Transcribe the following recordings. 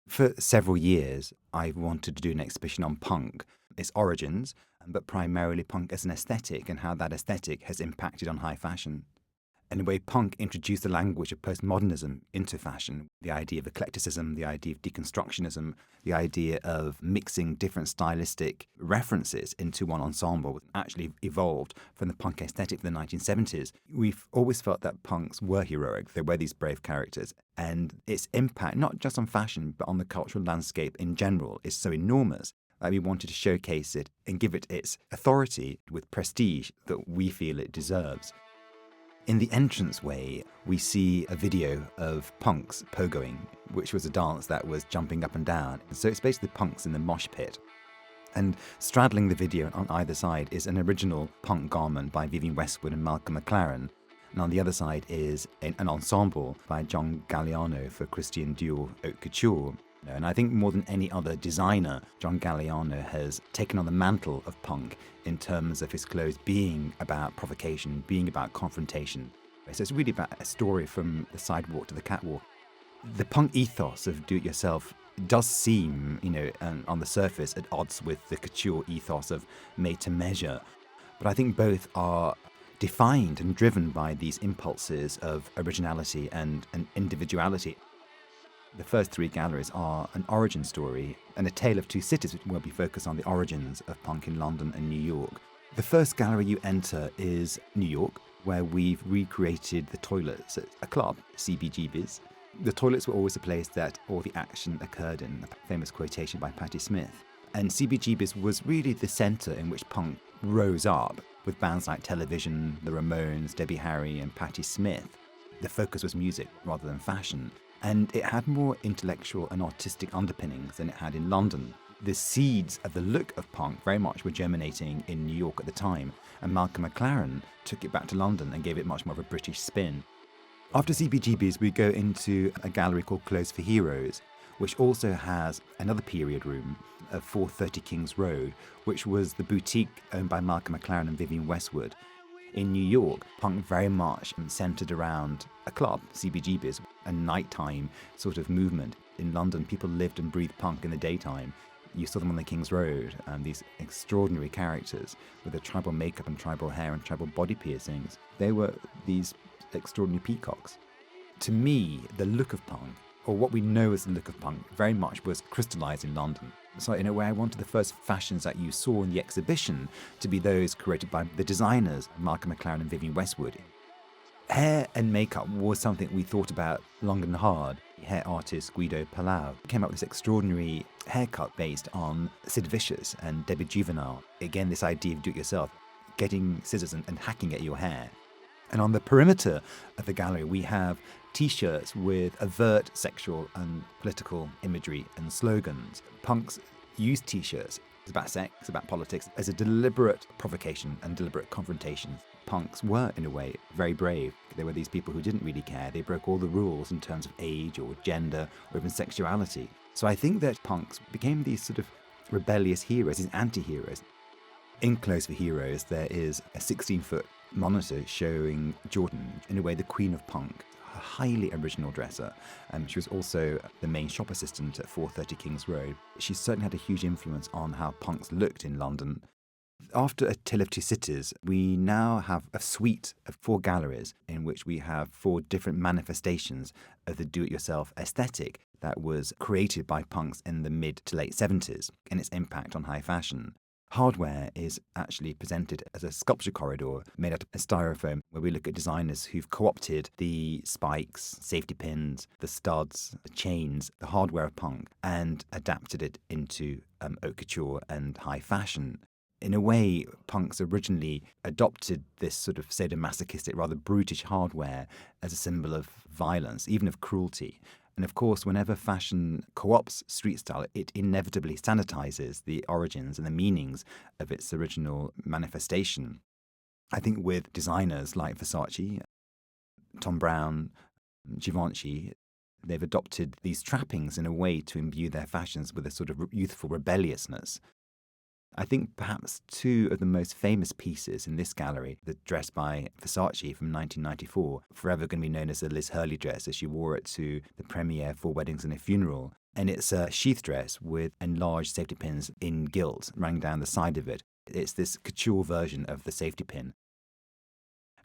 For several years, I've wanted to do an exhibition on punk, its origins, but primarily punk as an aesthetic and how that aesthetic has impacted on high fashion. In a way, punk introduced the language of postmodernism into fashion. The idea of eclecticism, the idea of deconstructionism, the idea of mixing different stylistic references into one ensemble actually evolved from the punk aesthetic of the 1970s. We've always felt that punks were heroic. They were these brave characters. And its impact, not just on fashion, but on the cultural landscape in general, is so enormous that we wanted to showcase it and give it its authority with prestige that we feel it deserves. In the entranceway, we see a video of punks pogoing, which was a dance that was jumping up and down. So it's basically punks in the mosh pit. And straddling the video on either side is an original punk garment by Vivienne Westwood and Malcolm McLaren. And on the other side is an ensemble by John Galliano for Christian Dior Haute Couture. And I think more than any other designer, John Galliano has taken on the mantle of punk in terms of his clothes being about provocation, being about confrontation. So it's really about a story from the sidewalk to the catwalk. The punk ethos of do-it-yourself does seem, on the surface at odds with the couture ethos of made to measure. But I think both are defined and driven by these impulses of originality and individuality. The first three galleries are an origin story and a tale of two cities, where we focus on the origins of punk in London and New York. The first gallery you enter is New York, where we've recreated the toilets at a club, CBGB's. The toilets were always a place that all the action occurred in, a famous quotation by Patti Smith. And CBGB's was really the centre in which punk rose up, with bands like Television, The Ramones, Debbie Harry and Patti Smith. The focus was music rather than fashion. And it had more intellectual and artistic underpinnings than it had in London. The seeds of the look of punk very much were germinating in New York at the time, and Malcolm McLaren took it back to London and gave it much more of a British spin. After CBGB's, we go into a gallery called Clothes for Heroes, which also has another period room of 430 Kings Road, which was the boutique owned by Malcolm McLaren and Vivienne Westwood. In New York, punk very much centred around a club, CBGB's, a nighttime sort of movement. In London, people lived and breathed punk in the daytime. You saw them on the King's Road, these extraordinary characters with their tribal makeup and tribal hair and tribal body piercings. They were these extraordinary peacocks. To me, the look of punk, or what we know as the look of punk, very much was crystallised in London. So in a way, I wanted the first fashions that you saw in the exhibition to be those created by the designers, Malcolm McLaren and Vivienne Westwood. Hair and makeup was something we thought about long and hard. Hair artist Guido Palau came up with this extraordinary haircut based on Sid Vicious and Debbie Juvenile. Again, this idea of do-it-yourself, getting scissors and hacking at your hair. And on the perimeter of the gallery, we have T-shirts with overt sexual and political imagery and slogans. Punks use T-shirts. It's about sex, about politics, as a deliberate provocation and deliberate confrontation. Punks were, in a way, very brave. They were these people who didn't really care. They broke all the rules in terms of age or gender or even sexuality. So I think that punks became these sort of rebellious heroes, these anti-heroes. In Clothes for Heroes, there is a 16-foot monitor showing Jordan, in a way, the queen of punk, a highly original dresser. She was also the main shop assistant at 430 Kings Road. She certainly had a huge influence on how punks looked in London. After A Tale of Two Cities, we now have a suite of 4 galleries in which we have 4 different manifestations of the do-it-yourself aesthetic that was created by punks in the mid to late 70s and its impact on high fashion. Hardware is actually presented as a sculpture corridor made out of styrofoam, where we look at designers who've co-opted the spikes, safety pins, the studs, the chains, the hardware of punk, and adapted it into haute couture and high fashion. In a way, punks originally adopted this sort of sadomasochistic, rather brutish hardware as a symbol of violence, even of cruelty. And of course, whenever fashion co-opts street style, it inevitably sanitizes the origins and the meanings of its original manifestation. I think with designers like Versace, Thom Browne, Givenchy, they've adopted these trappings in a way to imbue their fashions with a sort of youthful rebelliousness. I think perhaps 2 of the most famous pieces in this gallery, the dress by Versace from 1994, forever going to be known as the Liz Hurley dress, as she wore it to the premiere for Weddings and a Funeral, And it's a sheath dress with enlarged safety pins in gilt running down the side of it. It's this couture version of the safety pin.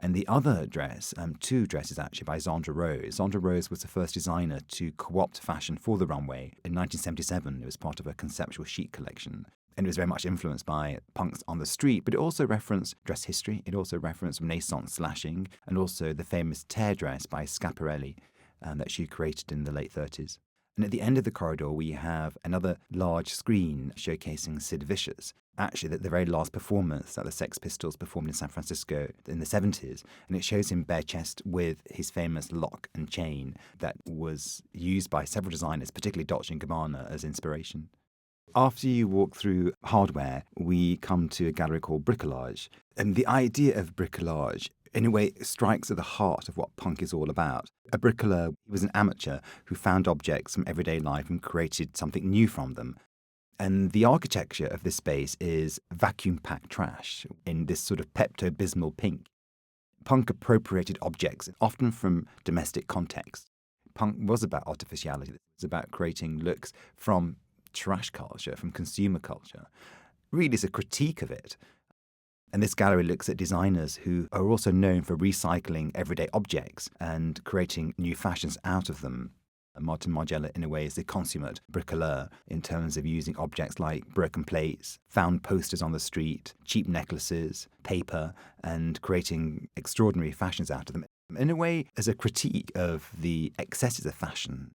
And the other dress, two dresses actually, by Zandra Rose. Zandra Rose was the first designer to co-opt fashion for the runway. In 1977, it was part of a conceptual chic collection. And it was very much influenced by punks on the street, but it also referenced dress history. It also referenced Renaissance slashing, and also the famous tear dress by Schiaparelli that she created in the late 30s. And at the end of the corridor, we have another large screen showcasing Sid Vicious. Actually, the very last performance that the Sex Pistols performed in San Francisco in the 70s. And it shows him bare chest with his famous lock and chain that was used by several designers, particularly Dolce & Gabbana, as inspiration. After you walk through hardware, we come to a gallery called Bricolage. And the idea of bricolage, in a way, strikes at the heart of what punk is all about. A bricoler was an amateur who found objects from everyday life and created something new from them. And the architecture of this space is vacuum-packed trash in this sort of Pepto-Bismol pink. Punk appropriated objects, often from domestic context. Punk was about artificiality. It was about creating looks from trash culture, from consumer culture. Really, it's a critique of it. And this gallery looks at designers who are also known for recycling everyday objects and creating new fashions out of them. Martin Margiela, in a way, is the consummate bricoleur in terms of using objects like broken plates, found posters on the street, cheap necklaces, paper, and creating extraordinary fashions out of them. In a way, as a critique of the excesses of fashion.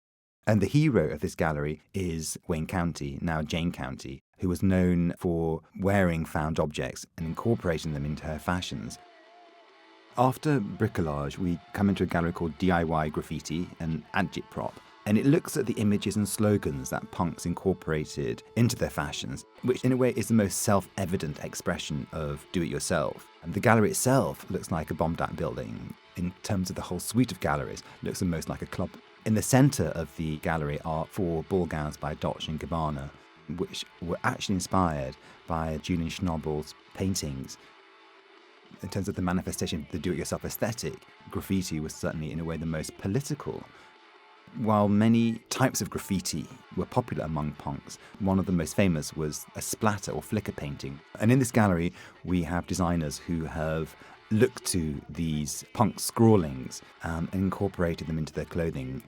And the hero of this gallery is Wayne County, now Jane County, who was known for wearing found objects and incorporating them into her fashions. After Bricolage, we come into a gallery called DIY Graffiti and Agitprop, and it looks at the images and slogans that punks incorporated into their fashions, which in a way is the most self-evident expression of do-it-yourself. And the gallery itself looks like a bombed-out building. In terms of the whole suite of galleries, it looks the most like a club. In the centre of the gallery are 4 ball gowns by Dolce & Gabbana, which were actually inspired by Julian Schnabel's paintings. In terms of the manifestation of the do-it-yourself aesthetic, graffiti was certainly, in a way, the most political. While many types of graffiti were popular among punks, one of the most famous was a splatter or flicker painting. And in this gallery, we have designers who have looked to these punk scrawlings and incorporated them into their clothing.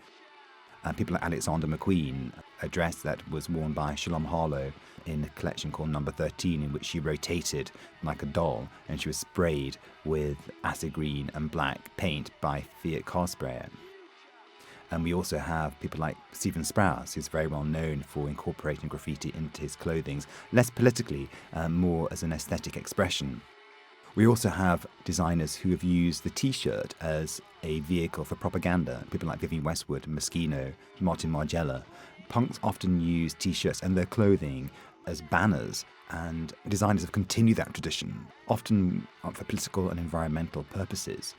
People like Alexander McQueen, a dress that was worn by Shalom Harlow in a collection called Number 13, in which she rotated like a doll and she was sprayed with acid green and black paint by Fiat car sprayer. And we also have people like Stephen Sprouse, who's very well known for incorporating graffiti into his clothing, less politically, more as an aesthetic expression. We also have designers who have used the T-shirt as a vehicle for propaganda, people like Vivienne Westwood, Moschino, Martin Margiela. Punks often use T-shirts and their clothing as banners, and designers have continued that tradition, often for political and environmental purposes.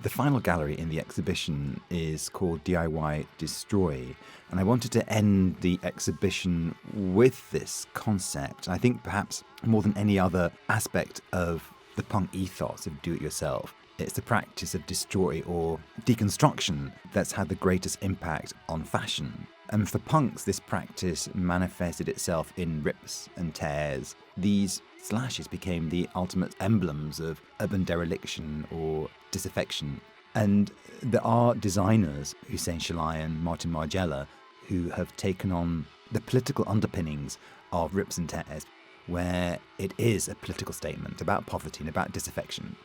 The final gallery in the exhibition is called DIY Destroy, and I wanted to end the exhibition with this concept. I think perhaps more than any other aspect of the punk ethos of do-it-yourself, it's the practice of destroy or deconstruction that's had the greatest impact on fashion. And for punks, this practice manifested itself in rips and tears. These slashes became the ultimate emblems of urban dereliction or disaffection. And there are designers, Hussein Chalayan, Martin Margiela, who have taken on the political underpinnings of rips and tears, where it is a political statement about poverty and about disaffection.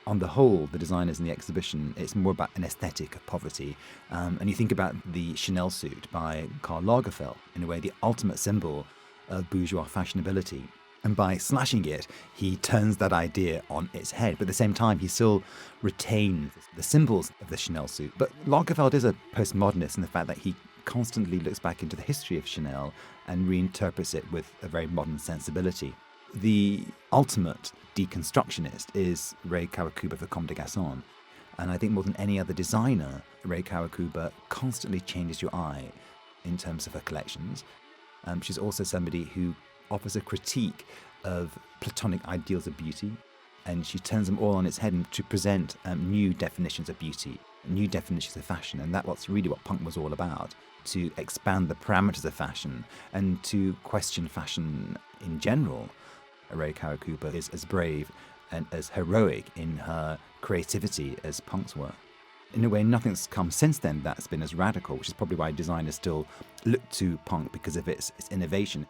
On the whole, the designers in the exhibition, it's more about an aesthetic of poverty. And you think about the Chanel suit by Karl Lagerfeld, in a way the ultimate symbol of bourgeois fashionability. And by slashing it, he turns that idea on its head. But at the same time, he still retains the symbols of the Chanel suit. But Lagerfeld is a postmodernist in the fact that he constantly looks back into the history of Chanel and reinterprets it with a very modern sensibility. The ultimate deconstructionist is Rei Kawakubo for Comme des Garçons. And I think more than any other designer, Rei Kawakubo constantly changes your eye in terms of her collections. She's also somebody who offers a critique of Platonic ideals of beauty, and she turns them all on its head to present new definitions of beauty. new definitions of fashion. And that's really what punk was all about, to expand the parameters of fashion and to question fashion in general. Rei Kawakubo is as brave and as heroic in her creativity as punks were. In a way, nothing's come since then that's been as radical, which is probably why designers still look to punk because of its innovation.